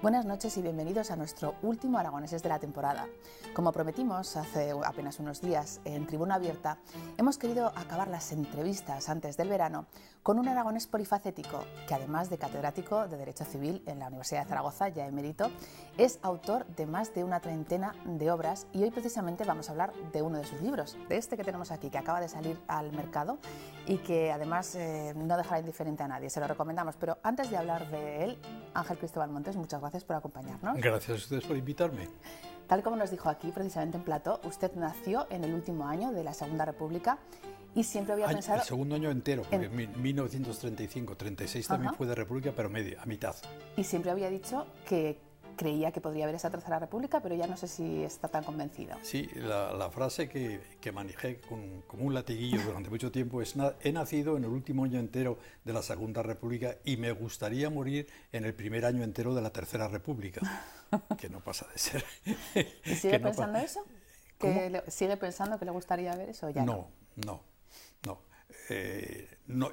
Buenas noches y bienvenidos a nuestro último Aragoneses de la temporada. Como prometimos hace apenas unos días en Tribuna Abierta, hemos querido acabar las entrevistas antes del verano con un aragonés polifacético que, además de catedrático de Derecho Civil en la Universidad de Zaragoza, ya emérito, es autor de más de una treintena de obras y hoy precisamente vamos a hablar de uno de sus libros, de este que tenemos aquí, que acaba de salir al mercado y que además no dejará indiferente a nadie, se lo recomendamos. Pero antes de hablar de él, Ángel Cristóbal Montes, muchas gracias por acompañarnos. Gracias a ustedes por invitarme. Tal como nos dijo aquí, precisamente en plató, usted nació en el último año de la Segunda República y siempre había pensado... El segundo año entero, porque en 1935, 36 también fue de República, pero a mitad. Y siempre había dicho que creía que podría haber esa Tercera República, pero ya no sé si está tan convencido. Sí, la frase que manejé como un latiguillo durante mucho tiempo es: he nacido en el último año entero de la Segunda República y me gustaría morir en el primer año entero de la Tercera República, que no pasa de ser. ¿Y sigue pensando eso? ¿Sigue pensando que le gustaría ver eso o ya no? No.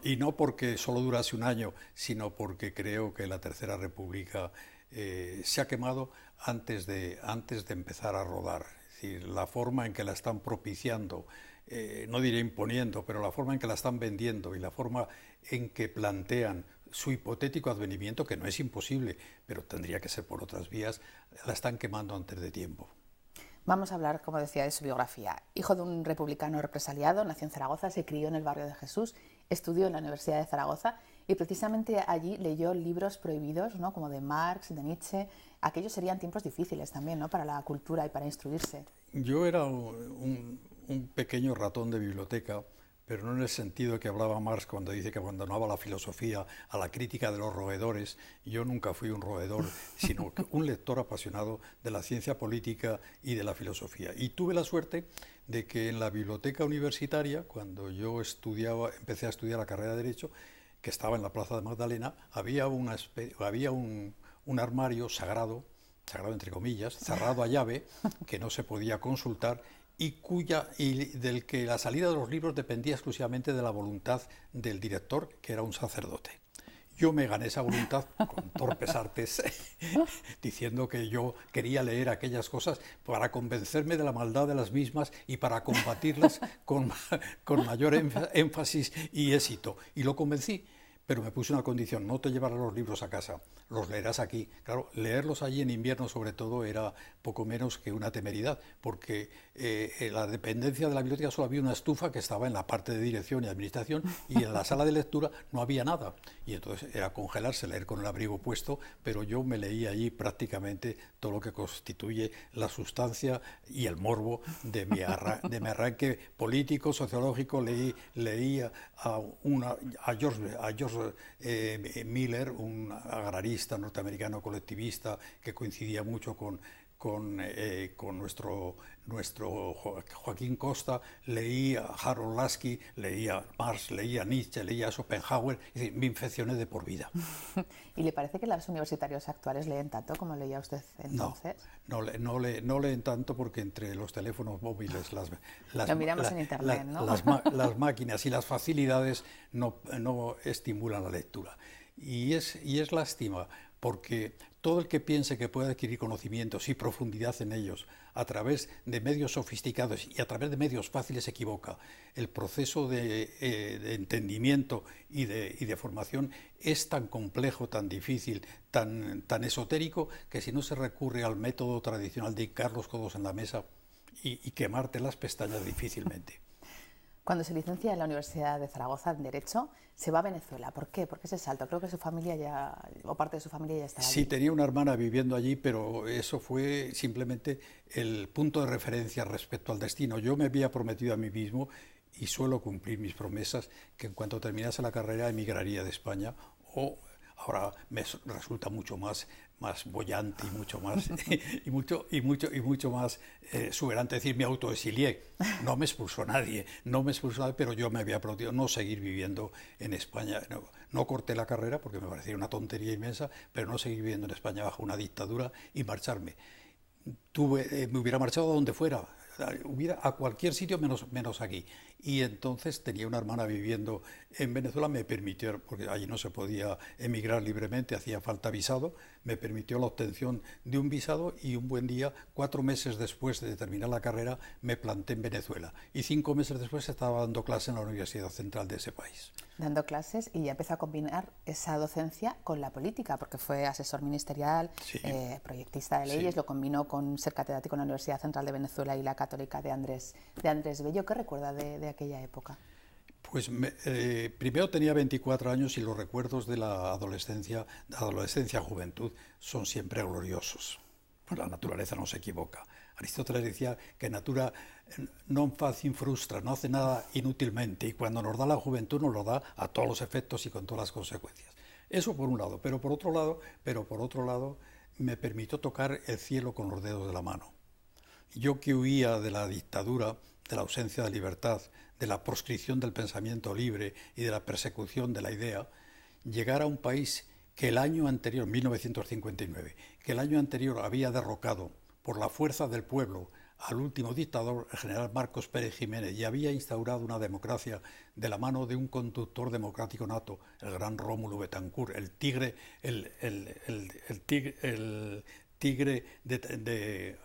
Y no porque solo durase un año, sino porque creo que la Tercera República se ha quemado antes de empezar a rodar. Es decir, la forma en que la están propiciando, no diré imponiendo, pero la forma en que la están vendiendo y la forma en que plantean su hipotético advenimiento, que no es imposible, pero tendría que ser por otras vías, la están quemando antes de tiempo. Vamos a hablar, como decía, de su biografía. Hijo de un republicano represaliado, nació en Zaragoza, se crió en el barrio de Jesús, estudió en la Universidad de Zaragoza y precisamente allí leyó libros prohibidos, ¿no?, como de Marx, de Nietzsche. Aquellos serían tiempos difíciles también, ¿no?, para la cultura y para instruirse. Yo era un pequeño ratón de biblioteca, pero no en el sentido que hablaba Marx cuando dice que abandonaba la filosofía a la crítica de los roedores. Yo nunca fui un roedor, sino un lector apasionado de la ciencia política y de la filosofía. Y tuve la suerte de que en la biblioteca universitaria, cuando yo empecé a estudiar la carrera de Derecho, que estaba en la Plaza de Magdalena, había un armario sagrado entre comillas, cerrado a llave, que no se podía consultar, y del que la salida de los libros dependía exclusivamente de la voluntad del director, que era un sacerdote. Yo me gané esa voluntad con torpes artes, diciendo que yo quería leer aquellas cosas para convencerme de la maldad de las mismas y para combatirlas con mayor énfasis y éxito. Y lo convencí. Pero me puse una condición: no te llevarás los libros a casa, los leerás aquí. Claro, leerlos allí en invierno sobre todo era poco menos que una temeridad, porque en la dependencia de la biblioteca solo había una estufa que estaba en la parte de dirección y administración, y en la sala de lectura no había nada. Y entonces era congelarse, leer con el abrigo puesto, pero yo me leía allí prácticamente todo lo que constituye la sustancia y el morbo de mi arranque político, sociológico. Leía a George Miller, un agrarista norteamericano colectivista que coincidía mucho con nuestro Joaquín Costa. Leía a Harold Lasky, leía a Marx, leía a Nietzsche, leía a Schopenhauer. Es decir, me infeccioné de por vida. ¿Y le parece que los universitarios actuales leen tanto como leía usted entonces? No leen tanto, porque entre los teléfonos móviles, lo miramos en internet, ¿no? las máquinas y las facilidades no estimulan la lectura. Y es lástima, porque todo el que piense que puede adquirir conocimientos y profundidad en ellos a través de medios sofisticados y a través de medios fáciles se equivoca. El proceso de entendimiento y de formación es tan complejo, tan difícil, tan esotérico, que si no se recurre al método tradicional de hincar los codos en la mesa y quemarte las pestañas difícilmente. Cuando se licencia en la Universidad de Zaragoza en Derecho, se va a Venezuela. ¿Por qué? ¿Por qué ese salto? Creo que su familia o parte de su familia ya estaba allí. Sí, tenía una hermana viviendo allí, pero eso fue simplemente el punto de referencia respecto al destino. Yo me había prometido a mí mismo, y suelo cumplir mis promesas, que en cuanto terminase la carrera emigraría de España, o ahora me resulta mucho más boyante y mucho más mucho más exuberante decir: me autoexilié. No me expulsó nadie, pero yo me había prometido no seguir viviendo en España. No corté la carrera porque me parecía una tontería inmensa, pero no seguir viviendo en España bajo una dictadura y marcharme. Me hubiera marchado a donde fuera, a cualquier sitio menos aquí. y entonces tenía una hermana viviendo en Venezuela, me permitió, porque allí no se podía emigrar libremente, hacía falta visado, me permitió la obtención de un visado y un buen día, 4 meses después de terminar la carrera, me planté en Venezuela y 5 meses después estaba dando clase en la Universidad Central de ese país. Dando clases y ya empezó a combinar esa docencia con la política, porque fue asesor ministerial, Sí, proyectista de leyes, sí. lo combinó con ser catedrático en la Universidad Central de Venezuela y la Católica de Andrés Bello. ¿Qué recuerda de aquella época? Pues primero tenía 24 años y los recuerdos de la adolescencia, juventud, son siempre gloriosos. Pues la naturaleza no se equivoca. Aristóteles decía que natura non facit frustra, no hace nada inútilmente, y cuando nos da la juventud nos lo da a todos los efectos y con todas las consecuencias. Eso por un lado, pero por otro lado me permitió tocar el cielo con los dedos de la mano. Yo que huía de la dictadura, de la ausencia de libertad, de la proscripción del pensamiento libre y de la persecución de la idea, llegar a un país que el año anterior, 1959, que el año anterior había derrocado por la fuerza del pueblo al último dictador, el general Marcos Pérez Jiménez, y había instaurado una democracia de la mano de un conductor democrático nato, el gran Rómulo Betancourt, el tigre, el tigre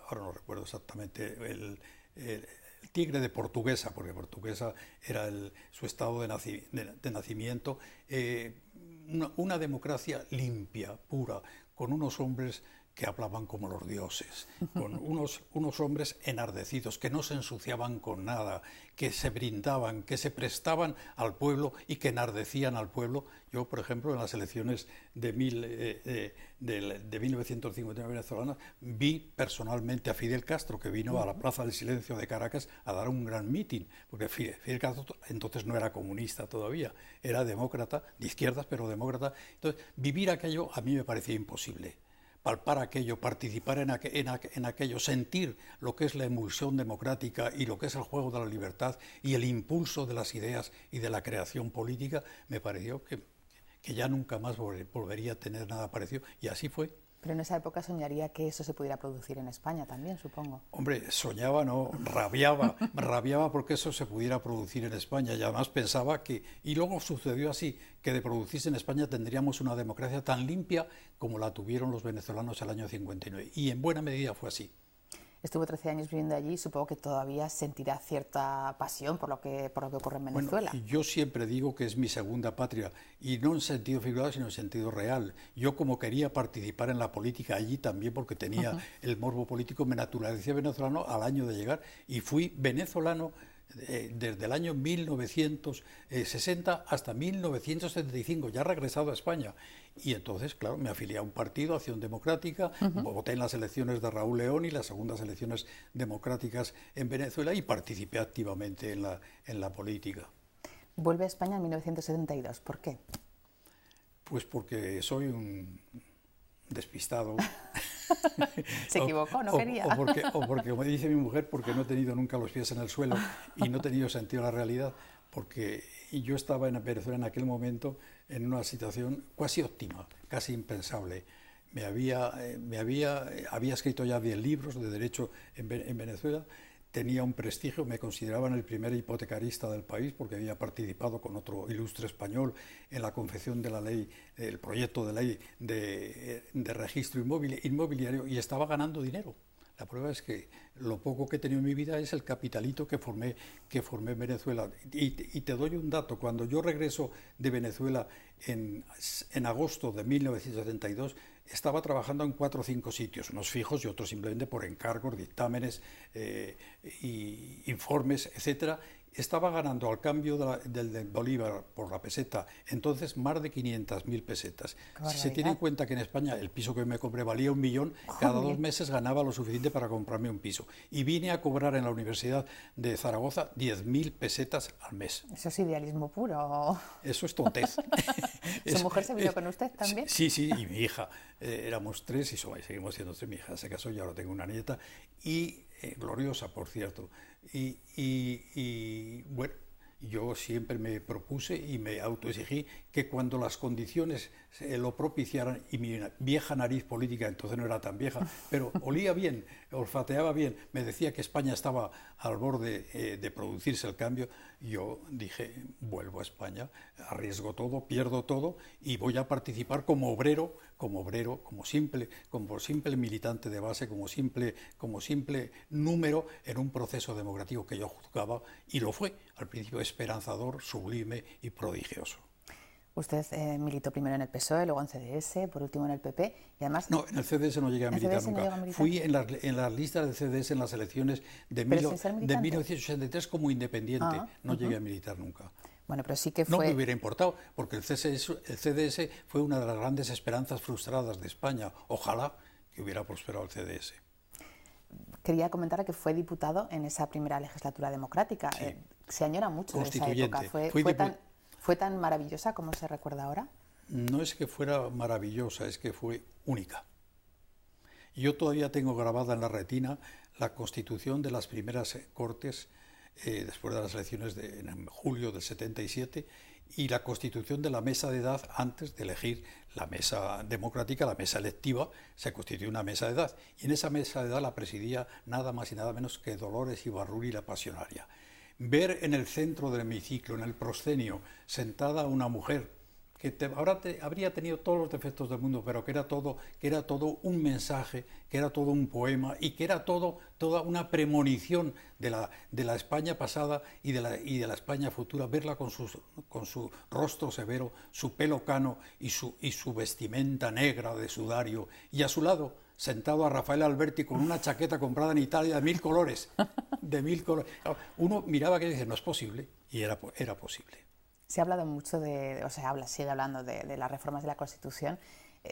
ahora no recuerdo exactamente, el tigre de Portuguesa, porque Portuguesa era su estado de nacimiento, una democracia limpia, pura, con unos hombres que hablaban como los dioses, con unos hombres enardecidos, que no se ensuciaban con nada, que se brindaban, que se prestaban al pueblo y que enardecían al pueblo. Yo, por ejemplo, en las elecciones de 1959 venezolanas, vi personalmente a Fidel Castro, que vino a la Plaza del Silencio de Caracas a dar un gran mitin, porque Fidel Castro entonces no era comunista todavía, era demócrata, de izquierdas, pero demócrata. Entonces, vivir aquello a mí me parecía imposible. Palpar aquello, participar en aquello, sentir lo que es la emulsión democrática y lo que es el juego de la libertad y el impulso de las ideas y de la creación política, me pareció que ya nunca más volvería a tener nada parecido, y así fue. Pero en esa época soñaría que eso se pudiera producir en España también, supongo. Hombre, soñaba, no, rabiaba porque eso se pudiera producir en España, y además pensaba que, y luego sucedió así, que de producirse en España tendríamos una democracia tan limpia como la tuvieron los venezolanos el año 59, y en buena medida fue así. Estuvo 13 años viviendo allí y supongo que todavía sentirá cierta pasión por lo que ocurre en Venezuela. Bueno, yo siempre digo que es mi segunda patria, y no en sentido figurado, sino en sentido real. Yo, como quería participar en la política allí también, porque tenía el morbo político, me naturalicé venezolano al año de llegar y fui venezolano desde el año 1960 hasta 1975, ya regresado a España. Y entonces, claro, me afilié a un partido, Acción Democrática, voté en las elecciones de Raúl León y las segundas elecciones democráticas en Venezuela, y participé activamente en la política. Vuelve a España en 1972, ¿por qué? Pues porque soy un despistado. Se equivocó, no quería. O porque, como dice mi mujer, porque no he tenido nunca los pies en el suelo y no he tenido sentido de la realidad, porque yo estaba en Venezuela en aquel momento en una situación casi óptima, casi impensable. Había escrito ya 10 libros de derecho en Venezuela, tenía un prestigio, me consideraban el primer hipotecarista del país porque había participado con otro ilustre español en la confección de la ley, el proyecto de ley de registro inmobiliario, y estaba ganando dinero. La prueba es que lo poco que he tenido en mi vida es el capitalito que formé en Venezuela. Y te doy un dato: cuando yo regreso de Venezuela en agosto de 1972, estaba trabajando en 4 o 5 sitios, unos fijos y otros simplemente por encargos, dictámenes, y informes, etcétera. Estaba ganando al cambio del bolívar por la peseta entonces más de 500.000 pesetas. Si se tiene en cuenta que en España el piso que me compré valía 1 millón, cada 2 meses ganaba lo suficiente para comprarme un piso. Y vine a cobrar en la Universidad de Zaragoza 10.000 pesetas al mes. Eso es idealismo puro. Eso es tontez. ¿Su mujer se vino con usted también? Sí, y mi hija. Éramos 3 y seguimos siendo 3. Mi hija se casó y ahora tengo una nieta. Y gloriosa, por cierto. Y bueno, Yo siempre me propuse y me autoexigí que cuando las condiciones lo propiciaran, y mi vieja nariz política, entonces no era tan vieja, pero olía bien, olfateaba bien, me decía que España estaba al borde de producirse el cambio, yo dije, vuelvo a España, arriesgo todo, pierdo todo y voy a participar como obrero, como simple militante de base, como simple número en un proceso democrático que yo juzgaba, y lo fue, al principio esperanzador, sublime y prodigioso. Usted militó primero en el PSOE, luego en CDS, por último en el PP y además... No, en el CDS no llegué a militar nunca. Fui en las listas del CDS en las elecciones de 1983 como independiente. No llegué a militar nunca. Bueno, pero sí que fue... No me hubiera importado, porque el CDS fue una de las grandes esperanzas frustradas de España. Ojalá que hubiera prosperado el CDS. Quería comentar que fue diputado en esa primera legislatura democrática. Sí. Se añora mucho de esa época. ¿Fue tan maravillosa como se recuerda ahora? No es que fuera maravillosa, es que fue única. Yo todavía tengo grabada en la retina la constitución de las primeras Cortes, después de las elecciones en julio del 77, y la constitución de la mesa de edad antes de elegir la mesa democrática, la mesa electiva, se constituyó una mesa de edad. Y en esa mesa de edad la presidía nada más y nada menos que Dolores Ibarruri, la pasionaria. Ver en el centro del hemiciclo, en el proscenio, sentada una mujer que habría tenido todos los defectos del mundo, pero que era todo un mensaje, que era todo un poema y que era toda una premonición de la España pasada y de la España futura, verla con su rostro severo, su pelo cano y su vestimenta negra de sudario, y a su lado, sentado a Rafael Alberti con una chaqueta comprada en Italia de 1000 colores, Uno miraba que dice, no es posible, y era posible. Se ha hablado mucho sigue hablando de las reformas de la Constitución.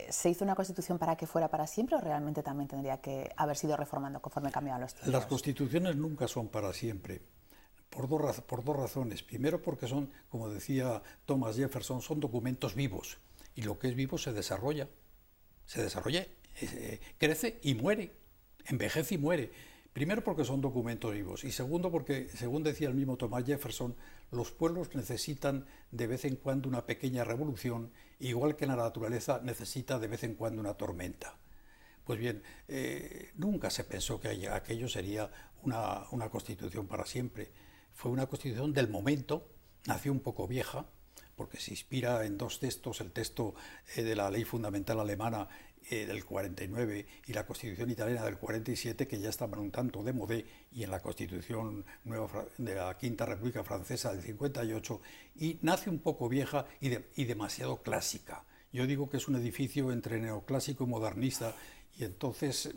¿Se hizo una Constitución para que fuera para siempre o realmente también tendría que haber sido reformando conforme cambiaban los tiempos? Las constituciones nunca son para siempre, por dos razones. Primero, porque son, como decía Thomas Jefferson, son documentos vivos, y lo que es vivo se desarrolla, crece y muere, envejece y muere. Primero porque son documentos vivos, y segundo porque, según decía el mismo Thomas Jefferson, los pueblos necesitan de vez en cuando una pequeña revolución, igual que la naturaleza necesita de vez en cuando una tormenta. Pues bien, nunca se pensó que aquello sería una constitución para siempre. Fue una constitución del momento, nació un poco vieja, porque se inspira en dos textos, el texto de la Ley Fundamental Alemana del 49 y la Constitución Italiana del 47, que ya estaban un tanto de modé, y en la Constitución nueva de la Quinta República Francesa del 58, y nace un poco vieja y demasiado clásica. Yo digo que es un edificio entre neoclásico y modernista, y entonces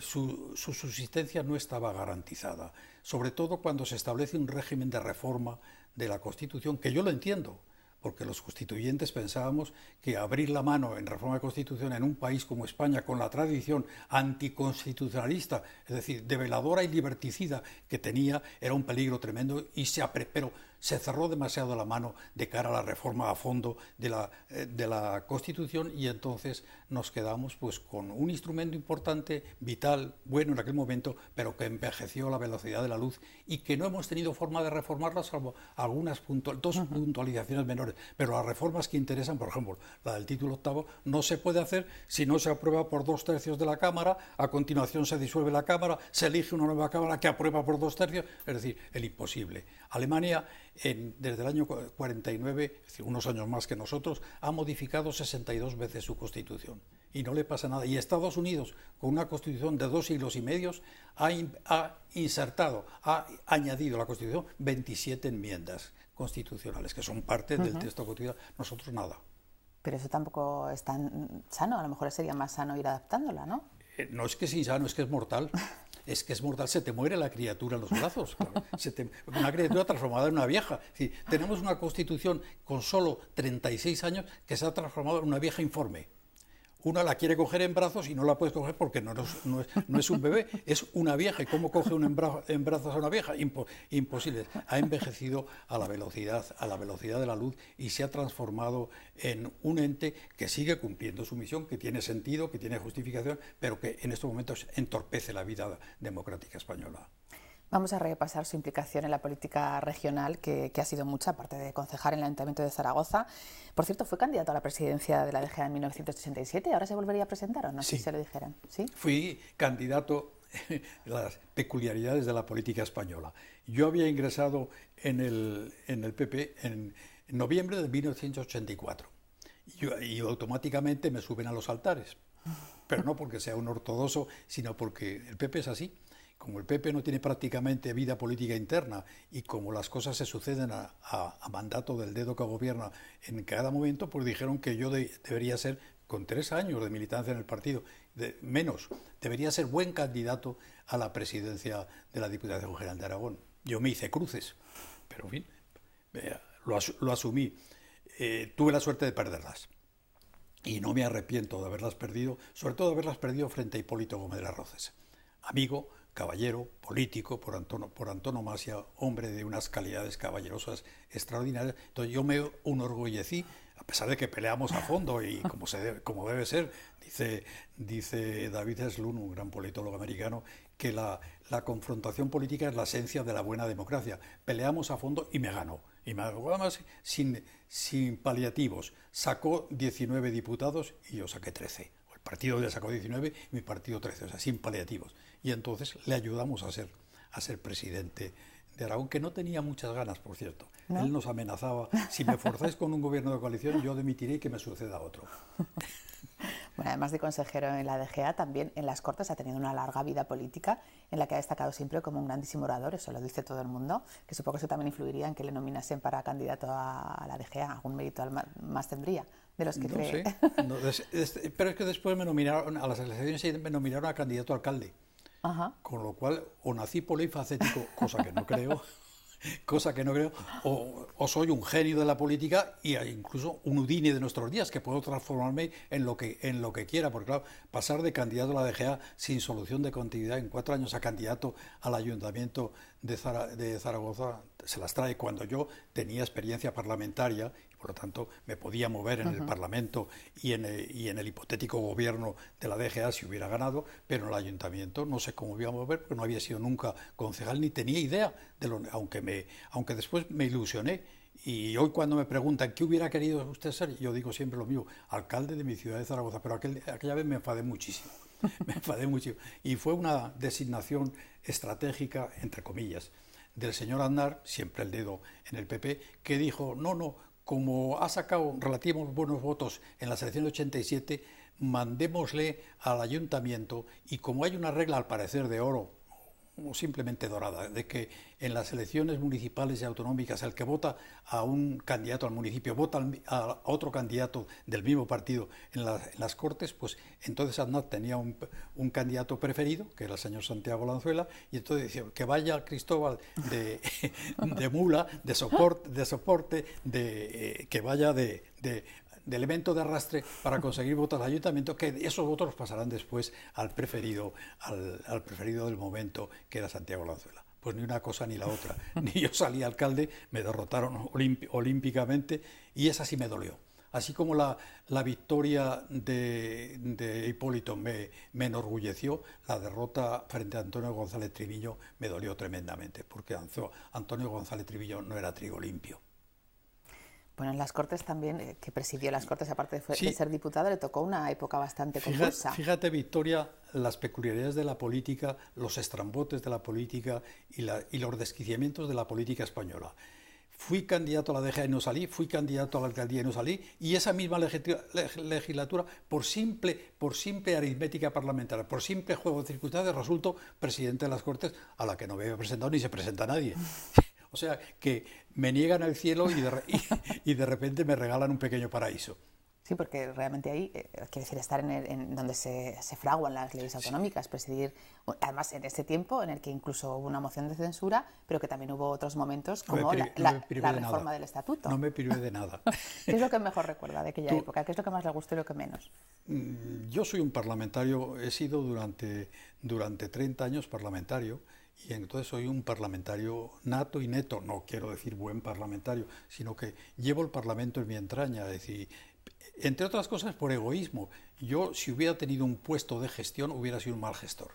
su subsistencia no estaba garantizada, sobre todo cuando se establece un régimen de reforma de la Constitución, que yo lo entiendo, porque los constituyentes pensábamos que abrir la mano en reforma de Constitución en un país como España, con la tradición anticonstitucionalista, es decir, develadora y liberticida que tenía, era un peligro tremendo, pero se cerró demasiado la mano de cara a la reforma a fondo de la Constitución, y entonces nos quedamos pues con un instrumento importante, vital, bueno en aquel momento, pero que envejeció a la velocidad de la luz y que no hemos tenido forma de reformarla, salvo algunas dos puntualizaciones menores. Pero las reformas que interesan, por ejemplo, la del título octavo, no se puede hacer si no se aprueba por 2/3 de la Cámara, a continuación se disuelve la Cámara, se elige una nueva Cámara que aprueba por 2/3, es decir, el imposible. Alemania, desde el año 49, es decir, unos años más que nosotros, ha modificado 62 veces su Constitución y no le pasa nada. Y Estados Unidos, con una Constitución de 2 siglos y medio, ha añadido a la Constitución 27 enmiendas constitucionales, que son parte del texto constitucional. Nosotros nada. Pero eso tampoco es tan sano, a lo mejor sería más sano ir adaptándola, ¿no? No es que sea insano, es que es mortal. Es que es mortal, se te muere la criatura en los brazos. Claro. Una criatura transformada en una vieja. Es decir, tenemos una Constitución con solo 36 años que se ha transformado en una vieja informe. Una la quiere coger en brazos y no la puedes coger porque no es un bebé, es una vieja. ¿Y cómo coge uno en brazos a una vieja? Imposible. Ha envejecido a la velocidad de la luz y se ha transformado en un ente que sigue cumpliendo su misión, que tiene sentido, que tiene justificación, pero que en estos momentos entorpece la vida democrática española. Vamos a repasar su implicación en la política regional, que ha sido mucha, aparte de concejal en el Ayuntamiento de Zaragoza. Por cierto, fue candidato a la presidencia de la DGA en 1987. ¿Ahora se volvería a presentar o no? Sí. Si se lo dijeran. ¿Sí? Fui candidato a las peculiaridades de la política española. Yo había ingresado en el PP en noviembre de 1984 y automáticamente me suben a los altares. Pero no porque sea un ortodoxo, sino porque el PP es así. Como el PP no tiene prácticamente vida política interna y como las cosas se suceden a mandato del dedo que gobierna en cada momento, pues dijeron que yo debería ser, con 3 años de militancia en el partido, menos, debería ser buen candidato a la presidencia de la Diputación General de Aragón. Yo me hice cruces, pero en fin, lo asumí. Tuve la suerte de perderlas. Y no me arrepiento de haberlas perdido, sobre todo de haberlas perdido frente a Hipólito Gómez de las Rozas, amigo, caballero, político, por antonomasia, hombre de unas calidades caballerosas extraordinarias. Entonces yo me enorgullecí, a pesar de que peleamos a fondo y como debe ser, dice David Slun, un gran politólogo americano, que la confrontación política es la esencia de la buena democracia. Peleamos a fondo y me ganó. Y me ganó además sin paliativos. Sacó 19 diputados y yo saqué 13. El partido le sacó 19 y mi partido 13, o sea, sin paliativos. Y entonces le ayudamos a ser presidente de Aragón, que no tenía muchas ganas, por cierto. ¿No? Él nos amenazaba, si me forzáis con un gobierno de coalición, yo dimitiré y que me suceda otro. Bueno, además de consejero en la DGA, también en las Cortes ha tenido una larga vida política en la que ha destacado siempre como un grandísimo orador, eso lo dice todo el mundo, que supongo que eso también influiría en que le nominasen para candidato a la DGA, algún mérito más tendría de los que no cree. Sé. Pero es que después me nominaron, a las elecciones me nominaron a candidato a alcalde. Ajá. Con lo cual, o nací polifacético, cosa que no creo, o soy un genio de la política e incluso un Houdini de nuestros días, que puedo transformarme en lo que quiera, porque claro, pasar de candidato a la DGA sin solución de continuidad en 4 años a candidato al Ayuntamiento de Zaragoza se las trae cuando yo tenía experiencia parlamentaria. Por lo tanto, me podía mover en el Parlamento y en el hipotético gobierno de la DGA si hubiera ganado, pero en el Ayuntamiento no sé cómo me iba a mover, porque no había sido nunca concejal ni tenía idea, aunque después me ilusioné. Y hoy cuando me preguntan ¿qué hubiera querido usted ser? Yo digo siempre lo mismo, alcalde de mi ciudad de Zaragoza, pero aquella vez me enfadé muchísimo. Y fue una designación estratégica, entre comillas, del señor Aznar, siempre el dedo en el PP, que dijo, no, como ha sacado relativos buenos votos en la selección del 87, mandémosle al ayuntamiento, y como hay una regla al parecer de oro, o simplemente dorada, de que en las elecciones municipales y autonómicas el que vota a un candidato al municipio vota a otro candidato del mismo partido en las Cortes, pues entonces Aznar tenía un candidato preferido, que era el señor Santiago Lanzuela, y entonces decía que vaya Cristóbal de mula, de soporte, que vaya de elemento de arrastre para conseguir votos al ayuntamiento, que esos votos pasarán después al preferido del momento, que era Santiago Lanzuela. Pues ni una cosa ni la otra. Ni yo salí alcalde, me derrotaron olímpicamente y esa sí me dolió. Así como la victoria de Hipólito me enorgulleció, la derrota frente a Antonio González Triviño me dolió tremendamente, porque Antonio González Triviño no era trigo limpio. Bueno, en las Cortes también, que presidió las Cortes, aparte de ser diputado, le tocó una época bastante convulsa. Fíjate, Victoria, las peculiaridades de la política, los estrambotes de la política y los desquiciamientos de la política española. Fui candidato a la DGA y no salí, fui candidato a la alcaldía y no salí, y esa misma legislatura, por simple aritmética parlamentaria, por simple juego de circunstancias, resultó presidente de las Cortes, a la que no me había presentado ni se presenta nadie. O sea, que me niegan el cielo y de repente me regalan un pequeño paraíso. Sí, porque realmente ahí, quiere decir, estar en donde se fraguan las leyes autonómicas, presidir, además en ese tiempo en el que incluso hubo una moción de censura, pero que también hubo otros momentos como la reforma del estatuto. No me privé de nada. ¿Qué es lo que mejor recuerda de aquella época? ¿Qué es lo que más le gustó y lo que menos? Yo soy un parlamentario, he sido durante 30 años parlamentario, y entonces soy un parlamentario nato y neto, no quiero decir buen parlamentario, sino que llevo el Parlamento en mi entraña, es decir, entre otras cosas por egoísmo. Yo, si hubiera tenido un puesto de gestión, hubiera sido un mal gestor.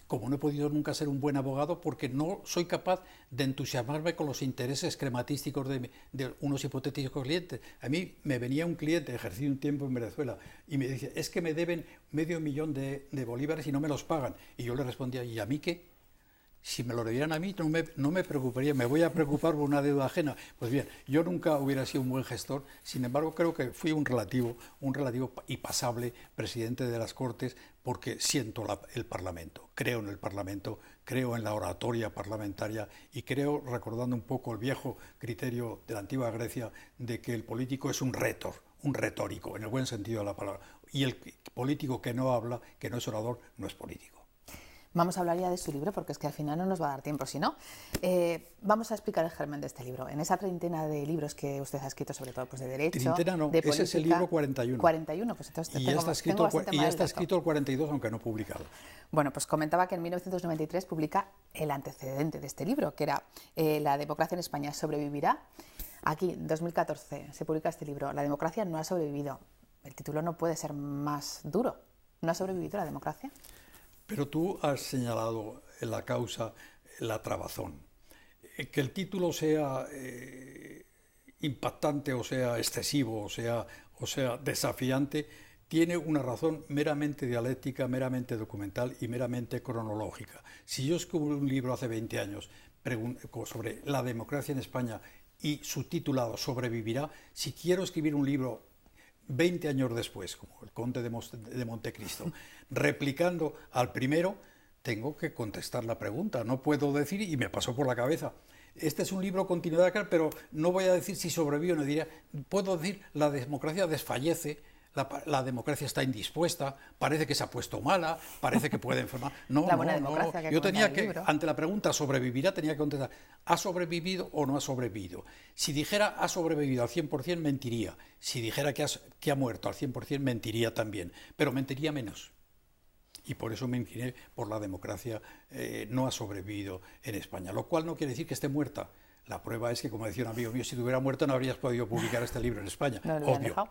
como no he podido nunca ser un buen abogado porque no soy capaz de entusiasmarme con los intereses crematísticos de unos hipotéticos clientes. A mí me venía un cliente, ejercí un tiempo en Venezuela, y me decía, es que me deben $500.000 de bolívares y no me los pagan. Y yo le respondía, ¿y a mí qué? Si me lo debieran a mí, no me preocuparía, me voy a preocupar por una deuda ajena. Pues bien, yo nunca hubiera sido un buen gestor, sin embargo creo que fui un relativo y pasable presidente de las Cortes porque siento el Parlamento, creo en el Parlamento, creo en la oratoria parlamentaria y creo, recordando un poco el viejo criterio de la antigua Grecia, de que el político es un retórico, en el buen sentido de la palabra, y el político que no habla, que no es orador, no es político. Vamos a hablar ya de su libro, porque es que al final no nos va a dar tiempo, si no. Vamos a explicar el germen de este libro. En esa treintena de libros que usted ha escrito, sobre todo pues, de Derecho, treintena no, de Política... Ese es el libro 41. 41, pues entonces y ya está escrito el 42, aunque no publicado. Bueno, pues comentaba que en 1993 publica el antecedente de este libro, que era La democracia en España sobrevivirá. Aquí, en 2014, se publica este libro. La democracia no ha sobrevivido. El título no puede ser más duro. ¿No ha sobrevivido la democracia? Pero tú has señalado en la causa la trabazón. Que el título sea impactante o sea excesivo o sea desafiante tiene una razón meramente dialéctica, meramente documental y meramente cronológica. Si yo escribí un libro hace 20 años sobre la democracia en España y subtitulado Sobrevivirá, si quiero escribir un libro 20 años después, como El Conde de Montecristo, replicando al primero, tengo que contestar la pregunta. No puedo decir, y me pasó por la cabeza, este es un libro continuidad, pero no voy a decir si sobrevive o no. Diría, puedo decir, la democracia desfallece, la democracia está indispuesta, parece que se ha puesto mala, parece que puede enfermar. No. Yo tenía que, ante la pregunta ¿sobrevivirá?, tenía que contestar, ¿ha sobrevivido o no ha sobrevivido? Si dijera ha sobrevivido al 100%, mentiría. Si dijera que ha muerto al 100%, mentiría también, pero mentiría menos. Y por eso me incliné por la democracia no ha sobrevivido en España, lo cual no quiere decir que esté muerta. La prueba es que, como decía un amigo mío, si te hubiera muerto no habrías podido publicar este libro en España. No lo dejado,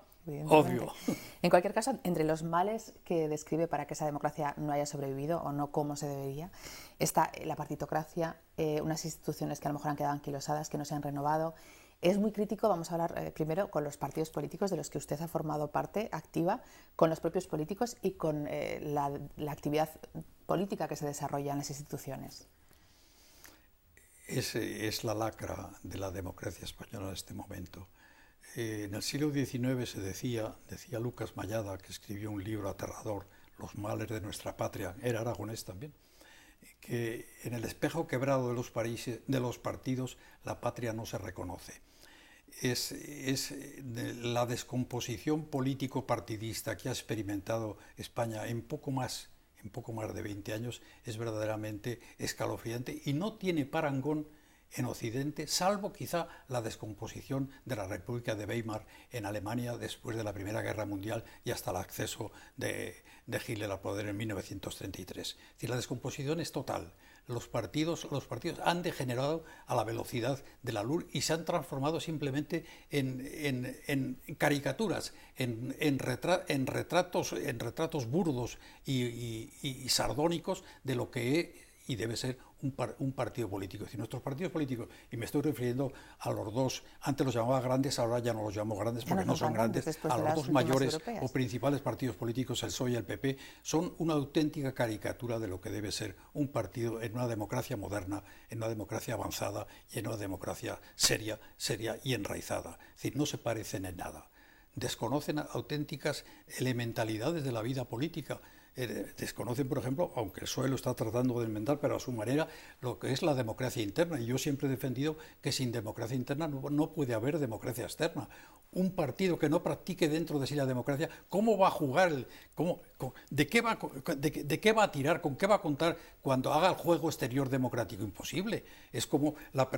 obvio. En cualquier caso, entre los males que describe para que esa democracia no haya sobrevivido o no como se debería, está la partitocracia, unas instituciones que a lo mejor han quedado anquilosadas, que no se han renovado. Es muy crítico, vamos a hablar primero con los partidos políticos de los que usted ha formado parte activa, con los propios políticos y con la actividad política que se desarrolla en las instituciones. Es la lacra de la democracia española en este momento. En el siglo XIX se decía Lucas Mallada, que escribió un libro aterrador, Los males de nuestra patria, era aragonés también, que en el espejo quebrado de los partidos la patria no se reconoce. Es la descomposición político-partidista que ha experimentado España en poco más de 20 años es verdaderamente escalofriante y no tiene parangón en Occidente, salvo quizá la descomposición de la República de Weimar en Alemania después de la Primera Guerra Mundial y hasta el acceso de Hitler al poder en 1933. Es decir, la descomposición es total. Los partidos han degenerado a la velocidad de la luz y se han transformado simplemente en caricaturas, en retratos burdos y sardónicos de lo que es y debe ser un partido político. Es decir, nuestros partidos políticos, y me estoy refiriendo a los dos, antes los llamaba grandes, ahora ya no los llamo grandes porque no son grandes, a los dos mayores o principales partidos políticos, el PSOE y el PP, son una auténtica caricatura de lo que debe ser un partido en una democracia moderna, en una democracia avanzada y en una democracia seria y enraizada. Es decir, no se parecen en nada. Desconocen auténticas elementalidades de la vida política. Desconocen, por ejemplo, aunque el PSOE lo está tratando de inventar, pero a su manera, lo que es la democracia interna. Y yo siempre he defendido que sin democracia interna no puede haber democracia externa. Un partido que no practique dentro de sí la democracia, ¿cómo va a jugar? ¿De qué va a tirar? ¿Con qué va a contar cuando haga el juego exterior democrático? Imposible. Es como la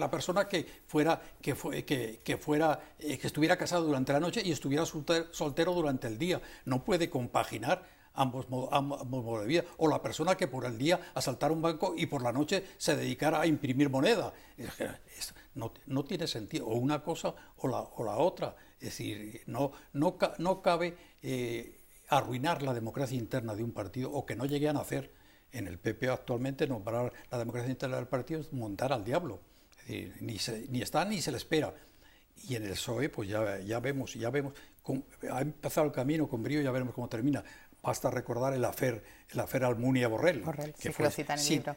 persona que estuviera casado durante la noche y estuviera soltero durante el día. No puede compaginar ambos modos de vida. O la persona que por el día asaltara un banco y por la noche se dedicara a imprimir moneda. No tiene sentido, o una cosa o la otra. Es decir, no cabe arruinar la democracia interna de un partido o que no llegue a nacer. En el PP actualmente nombrar la democracia interna del partido es montar al diablo. Es decir, ni está ni se le espera. Y en el PSOE, pues ya vemos, ha empezado el camino con brío, ya veremos cómo termina. Basta recordar el afer Almunia Borrell, que sí, fue lo cita en el libro.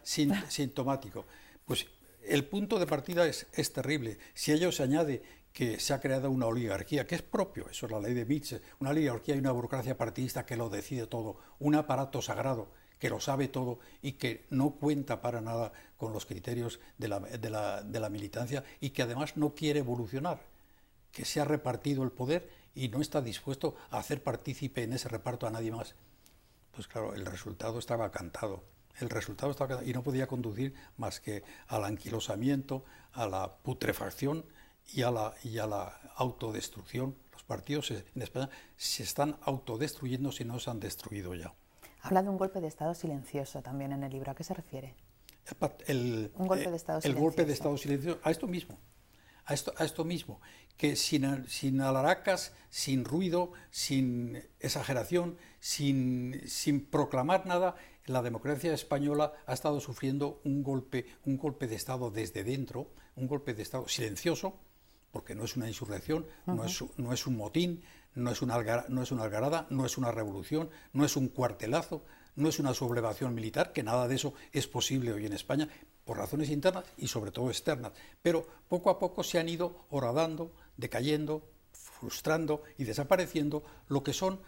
sintomático. Pues el punto de partida es terrible. Si a ello se añade que se ha creado una oligarquía, que es propio, eso es la ley de Mitchell, una oligarquía y una burocracia partidista que lo decide todo, un aparato sagrado que lo sabe todo y que no cuenta para nada con los criterios de la militancia y que además no quiere evolucionar, que se ha repartido el poder y no está dispuesto a hacer partícipe en ese reparto a nadie más. Pues claro, el resultado estaba cantado. Y no podía conducir más que al anquilosamiento, a la putrefacción y a la autodestrucción. Los partidos en España se están autodestruyendo si no se han destruido ya. Habla de un golpe de Estado silencioso también en el libro. ¿A qué se refiere? Un golpe de Estado silencioso. El golpe de Estado silencioso, a esto mismo, que sin alaracas, sin ruido, sin exageración, sin proclamar nada, la democracia española ha estado sufriendo un golpe de Estado desde dentro, un golpe de Estado silencioso, porque no es una insurrección, no es un motín, no es una algarada, no es una revolución, no es un cuartelazo, no es una sublevación militar, que nada de eso es posible hoy en España, por razones internas y sobre todo externas. Pero poco a poco se han ido horadando, decayendo, frustrando y desapareciendo lo que son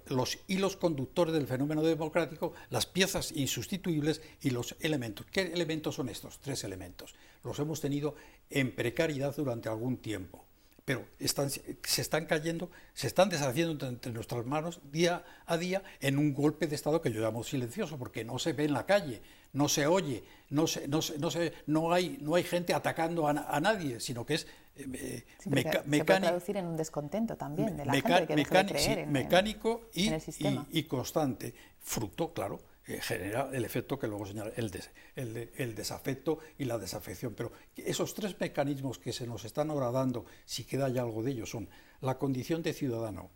los hilos conductores del fenómeno democrático, las piezas insustituibles y los elementos. ¿Qué elementos son estos? 3 elementos. Los hemos tenido en precariedad durante algún tiempo, pero se están cayendo, se están deshaciendo entre nuestras manos día a día en un golpe de Estado que yo llamo silencioso, porque no se ve en la calle, no se oye, no hay gente atacando a nadie, sino que es mecánico. Se puede traducir en un descontento también de la gente que deja de creer mecánico en el sistema. y constante, fruto, claro, genera el efecto que luego señala, el desafecto y la desafección. Pero esos 3 mecanismos que se nos están ahora dando, si queda ya algo de ellos, son la condición de ciudadano.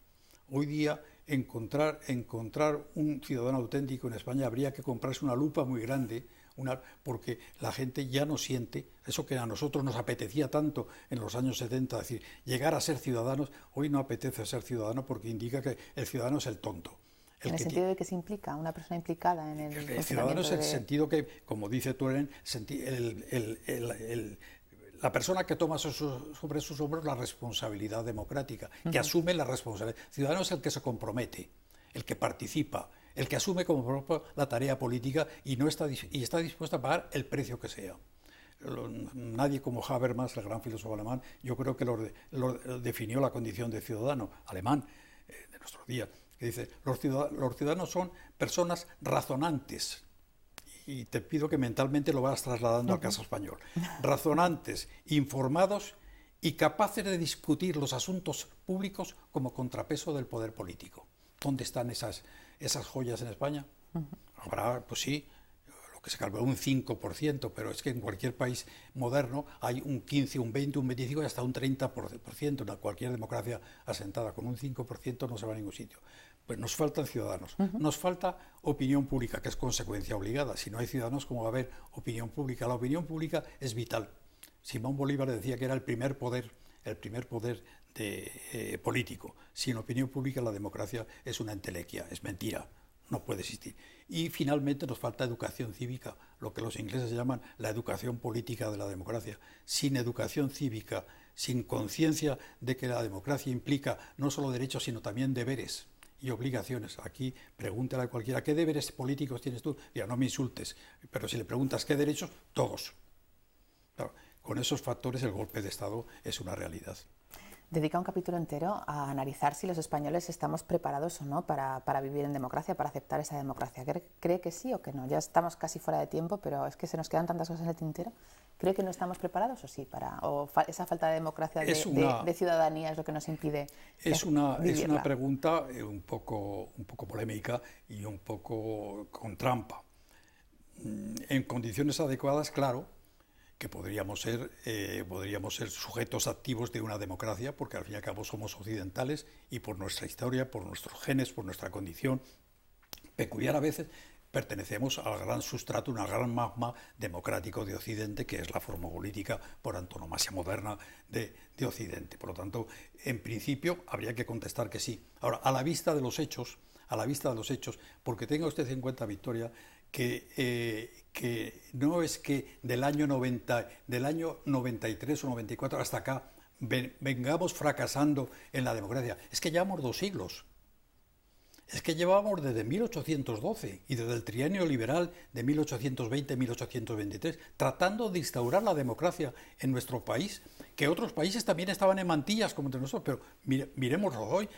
Hoy día encontrar un ciudadano auténtico en España habría que comprarse una lupa muy grande, porque la gente ya no siente eso que a nosotros nos apetecía tanto en los años 70, es decir, llegar a ser ciudadanos. Hoy no apetece ser ciudadano porque indica que el ciudadano es el tonto. En el sentido de que se implica, una persona implicada en el ciudadano es el sentido que, como dice Turén, la persona que toma sobre sus hombros la responsabilidad democrática, que asume la responsabilidad. El ciudadano es el que se compromete, el que participa, el que asume como propia la tarea política y está dispuesto a pagar el precio que sea. Nadie como Habermas, el gran filósofo alemán, yo creo que lo definió la condición de ciudadano alemán de nuestros días, que dice, los ciudadanos son personas razonantes, y te pido que mentalmente lo vas trasladando al caso español, razonantes, informados y capaces de discutir los asuntos públicos como contrapeso del poder político. ¿Dónde están esas joyas en España? Habrá, pues sí, lo que se calcula un 5%, pero es que en cualquier país moderno hay un 15, un 20, un 25 y hasta un 30%. En cualquier democracia asentada con un 5% no se va a ningún sitio. Pues nos faltan ciudadanos, nos falta opinión pública, que es consecuencia obligada. Si no hay ciudadanos, ¿cómo va a haber opinión pública? La opinión pública es vital. Simón Bolívar decía que era el primer poder político. Sin opinión pública la democracia es una entelequia, es mentira, no puede existir. Y finalmente nos falta educación cívica, lo que los ingleses llaman la educación política de la democracia. Sin educación cívica, sin conciencia de que la democracia implica no solo derechos, sino también deberes y obligaciones. Aquí pregúntale a cualquiera, ¿qué deberes políticos tienes tú? Ya no me insultes, pero si le preguntas qué derechos, todos. Claro, con esos factores el golpe de Estado es una realidad. Dedica un capítulo entero a analizar si los españoles estamos preparados o no para vivir en democracia, para aceptar esa democracia. ¿Cree que sí o que no? Ya estamos casi fuera de tiempo, pero es que se nos quedan tantas cosas en el tintero. ¿Cree que no estamos preparados o sí? Esa falta de democracia, de ciudadanía es lo que nos impide vivirla. Es una pregunta un poco polémica y un poco con trampa. En condiciones adecuadas, claro, que podríamos ser sujetos activos de una democracia, porque al fin y al cabo somos occidentales y por nuestra historia, por nuestros genes, por nuestra condición peculiar a veces, pertenecemos al gran sustrato, una gran magma democrático de Occidente, que es la forma política por antonomasia moderna de Occidente. Por lo tanto, en principio, habría que contestar que sí. Ahora, a la vista de los hechos, porque tenga usted en cuenta, Victoria, que no es que del año 93 o 94 hasta acá vengamos fracasando en la democracia. Es que llevamos 2 siglos. Es que llevábamos desde 1812 y desde el trienio liberal de 1820-1823 tratando de instaurar la democracia en nuestro país, que otros países también estaban en mantillas como entre nosotros, pero miremoslo hoy.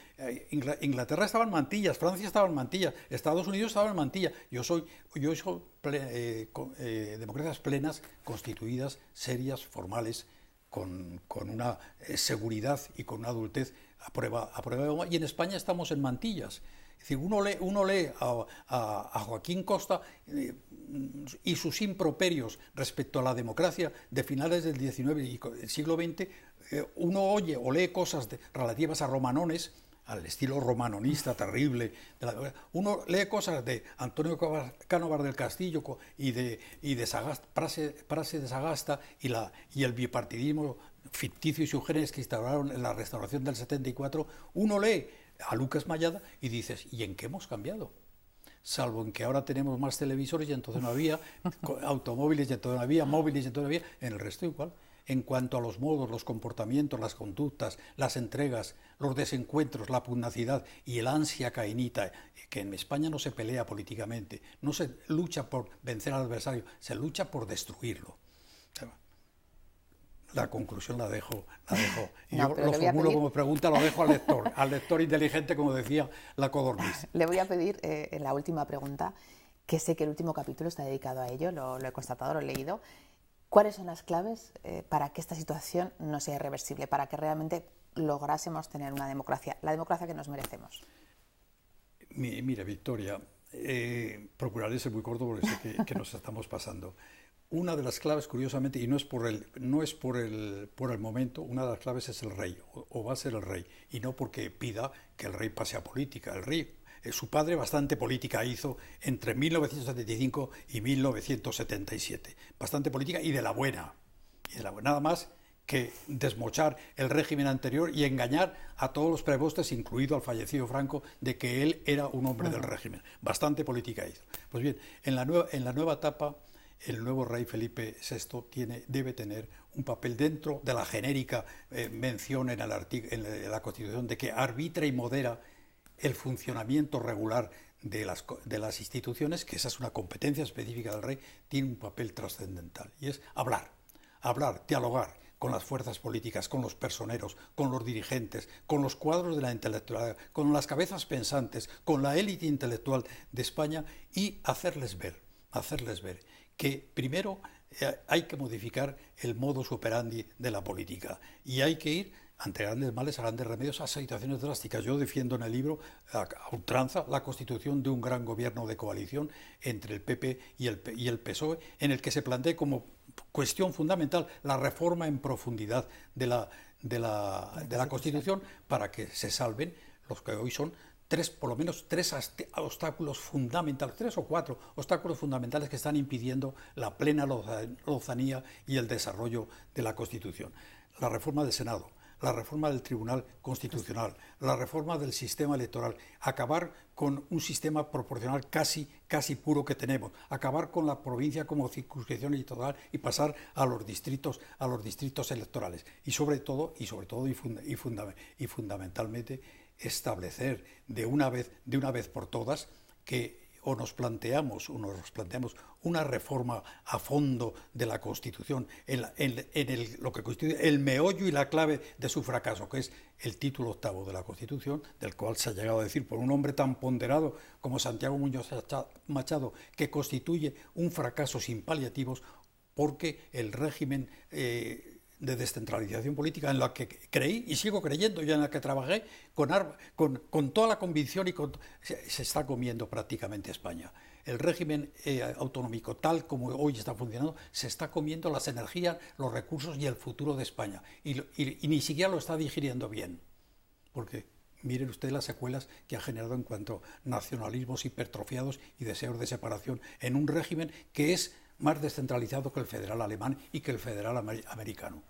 Inglaterra estaba en mantillas, Francia estaba en mantillas, Estados Unidos estaba en mantillas. Yo soy democracias plenas, constituidas, serias, formales, con una seguridad y con una adultez a prueba de bomba, y en España estamos en mantillas. Es decir, uno lee a Joaquín Costa y sus improperios respecto a la democracia de finales del XIX y del siglo XX, uno oye o lee cosas relativas a romanones, al estilo romanonista terrible de la democracia. Uno lee cosas de Antonio Cánovas del Castillo y de Sagasta, Prase de Sagasta y el bipartidismo ficticio y subgéneres que instauraron en la restauración del 74. Uno lee a Lucas Mallada y dices, ¿y en qué hemos cambiado? Salvo en que ahora tenemos más televisores y entonces no había, automóviles y entonces no había, móviles y entonces no había, en el resto igual. En cuanto a los modos, los comportamientos, las conductas, las entregas, los desencuentros, la pugnacidad y el ansia cainita, que en España no se pelea políticamente, no se lucha por vencer al adversario, se lucha por destruirlo. La conclusión la dejo. Y no, yo lo formulo como pregunta, lo dejo al lector inteligente, como decía la Codorniz. Le voy a pedir en la última pregunta, que sé que el último capítulo está dedicado a ello, lo he constatado, lo he leído. ¿Cuáles son las claves para que esta situación no sea irreversible, para que realmente lográsemos tener una democracia, la democracia que nos merecemos? Mira, Victoria, procuraré ser muy corto porque sé que nos estamos pasando. Una de las claves, curiosamente, y no es por el momento, una de las claves es el rey, o va a ser el rey, y no porque pida que el rey pase a política. El rey, su padre bastante política hizo entre 1975 y 1977, bastante política y de la buena, nada más que desmochar el régimen anterior y engañar a todos los prebostes, incluido al fallecido Franco, de que él era un hombre del régimen. Bastante política hizo. Pues bien, en la nueva etapa, el nuevo rey Felipe VI debe tener un papel dentro de la genérica mención en la Constitución de que arbitra y modera el funcionamiento regular de las instituciones, que esa es una competencia específica del rey. Tiene un papel trascendental y es hablar, dialogar con las fuerzas políticas, con los personeros, con los dirigentes, con los cuadros de la intelectualidad, con las cabezas pensantes, con la élite intelectual de España, y hacerles ver que primero hay que modificar el modus operandi de la política y hay que ir ante grandes males a grandes remedios, a situaciones drásticas. Yo defiendo en el libro a ultranza la constitución de un gran gobierno de coalición entre el PP y el PSOE, en el que se plantee como cuestión fundamental la reforma en profundidad de la Constitución, para que se salven los que hoy son por lo menos tres obstáculos fundamentales, 3 o 4 obstáculos fundamentales que están impidiendo la plena lozanía y el desarrollo de la Constitución. La reforma del Senado, la reforma del Tribunal Constitucional, la reforma del sistema electoral, acabar con un sistema proporcional casi puro que tenemos, acabar con la provincia como circunscripción electoral y pasar a los distritos electorales, y sobre todo y fundamentalmente establecer de una vez por todas que nos planteamos una reforma a fondo de la Constitución en lo que constituye el meollo y la clave de su fracaso, que es el título 8º de la Constitución, del cual se ha llegado a decir por un hombre tan ponderado como Santiago Muñoz Machado, que constituye un fracaso sin paliativos, porque el régimen de descentralización política en la que creí y sigo creyendo y en la que trabajé con toda la convicción se está comiendo prácticamente España. El régimen autonómico, tal como hoy está funcionando, se está comiendo las energías, los recursos y el futuro de España, y ni siquiera lo está digiriendo bien, porque miren ustedes las secuelas que ha generado en cuanto a nacionalismos hipertrofiados y deseos de separación en un régimen que es más descentralizado que el federal alemán y que el federal americano.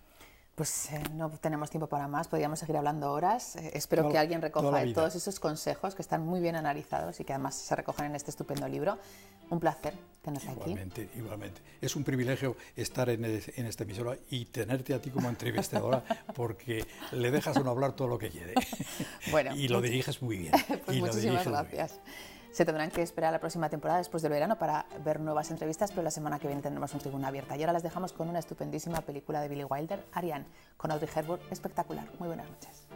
Pues no tenemos tiempo para más, podríamos seguir hablando horas. Espero que alguien recoja todos esos consejos que están muy bien analizados y que además se recogen en este estupendo libro. Un placer tenerte aquí. Igualmente. Es un privilegio estar en esta emisora y tenerte a ti como entrevistadora porque le dejas a uno hablar todo lo que quiere. Bueno, y lo diriges muy bien. Pues muchísimas gracias. Se tendrán que esperar a la próxima temporada después del verano para ver nuevas entrevistas, pero la semana que viene tendremos un Tribuna Abierta. Y ahora las dejamos con una estupendísima película de Billy Wilder, Ariane, con Audrey Hepburn, espectacular. Muy buenas noches.